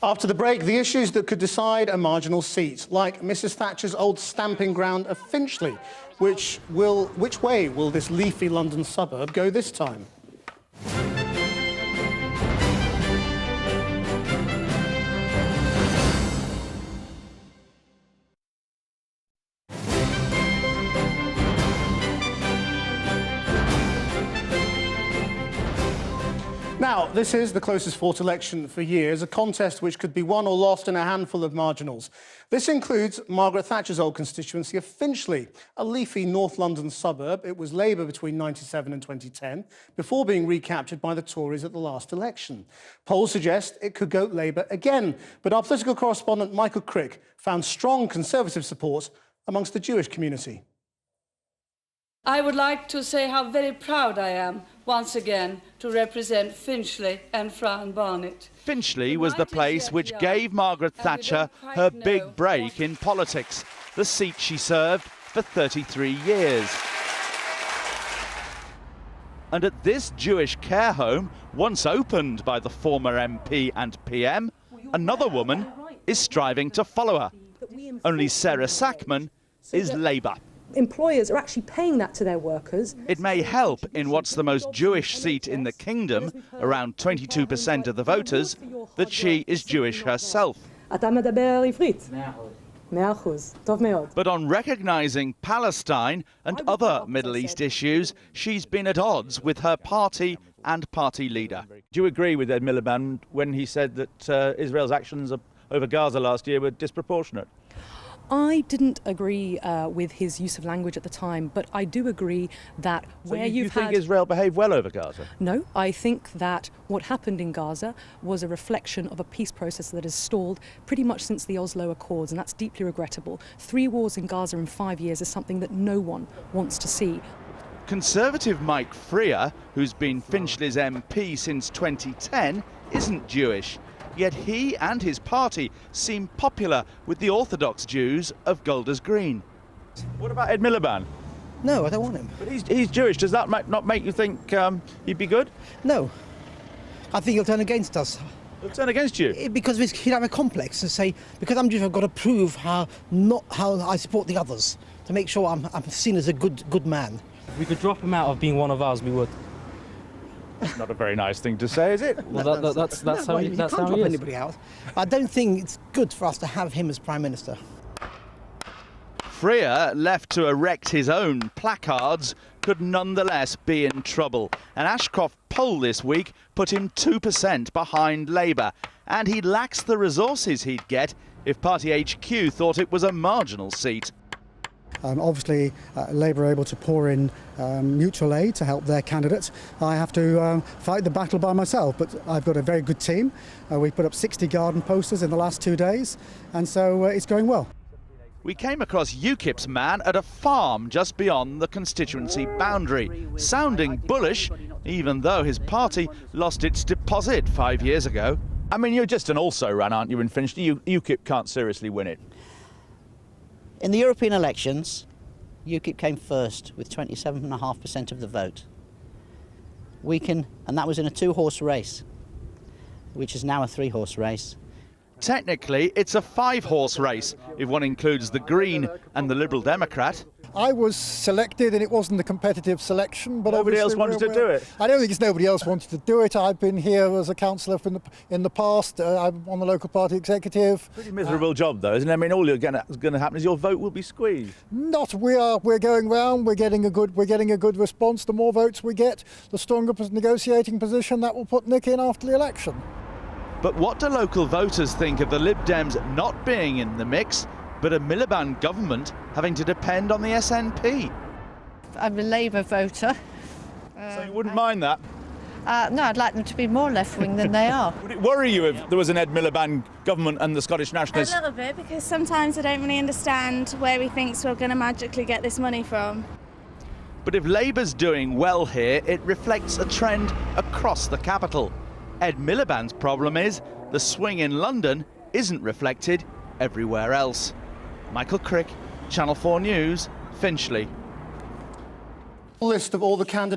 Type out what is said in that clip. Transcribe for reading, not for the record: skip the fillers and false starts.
After the break, the issues that could decide a marginal seat, like Mrs Thatcher's old stamping ground of Finchley. Which way will this leafy London suburb go this time? Now, this is the closest fought election for years, a contest which could be won or lost in a handful of marginals. This includes Margaret Thatcher's old constituency of Finchley, a leafy North London suburb. It was Labour between 1997 and 2010, before being recaptured by the Tories at the last election. Polls suggest it could go Labour again, but our political correspondent Michael Crick found strong Conservative support amongst the Jewish community. I would like to say how very proud I am, once again, to represent Finchley and Fran Barnet. Finchley was the place which gave Margaret Thatcher her big break in politics, the seat she served for 33 years. And at this Jewish care home, once opened by the former MP and PM, another woman is striving to follow her. Only Sarah Sackman is Labour. Employers are actually paying that to their workers. It may help in what's the most Jewish seat in the kingdom, around 22% of the voters, that she is Jewish herself. But on recognising Palestine and other Middle East issues, she's been at odds with her party and party leader. Do you agree with Ed Miliband when he said that Israel's actions over Gaza last year were disproportionate? I didn't agree with his use of language at the time, but I do agree that where you think Israel behaved well over Gaza? No, I think that what happened in Gaza was a reflection of a peace process that has stalled pretty much since the Oslo Accords, and that's deeply regrettable. 3 wars in Gaza in 5 years is something that no one wants to see. Conservative Mike Freer, who's been Finchley's MP since 2010, isn't Jewish. Yet he and his party seem popular with the Orthodox Jews of Golders Green. What about Ed Miliband? No, I don't want him. But he's Jewish. Does that not make you think he'd be good? No. I think he'll turn against us. He'll turn against you? Because he'll have a complex and say, because I'm Jewish, I've got to prove how I support the others, to make sure I'm seen as a good man. If we could drop him out of being one of ours, we would. Not a very nice thing to say, is it? Well, that's how he is. You can't drop anybody out. I don't think it's good for us to have him as Prime Minister. Freer, left to erect his own placards, could nonetheless be in trouble. An Ashcroft poll this week put him 2% behind Labour, and he lacks the resources he'd get if Party HQ thought it was a marginal seat. Obviously, Labour are able to pour in mutual aid to help their candidate. I have to fight the battle by myself, but I've got a very good team. We put up 60 garden posters in the last 2 days, and so it's going well. We came across UKIP's man at a farm just beyond the constituency boundary, sounding bullish, even though his party lost its deposit 5 years ago. I mean, you're just an also-ran, aren't you, in Finchley? UKIP can't seriously win it. In the European elections, UKIP came first with 27.5% of the vote. And that was in a 2-horse race, which is now a 3-horse race. Technically, it's a 5-horse race, if one includes the Green and the Liberal Democrat. I was selected and it wasn't a competitive selection, but nobody else wanted to do it. I don't think it's nobody else wanted to do it. I've been here as a councillor in the past. I'm on the local party executive. Pretty miserable job, though, isn't it? I mean, all that's going to happen is your vote will be squeezed. Not. We're going round. We're getting a good response. The more votes we get, the stronger negotiating position that will put Nick in after the election. But what do local voters think of the Lib Dems not being in the mix, but a Miliband government having to depend on the SNP? I'm a Labour voter. So you wouldn't mind that? No, I'd like them to be more left-wing than they are. Would it worry you if there was an Ed Miliband government and the Scottish Nationalists? A little bit, because sometimes I don't really understand where he thinks we're going to magically get this money from. But if Labour's doing well here, it reflects a trend across the capital. Ed Miliband's problem is the swing in London isn't reflected everywhere else. Michael Crick, Channel 4 News, Finchley. List of all the candidates.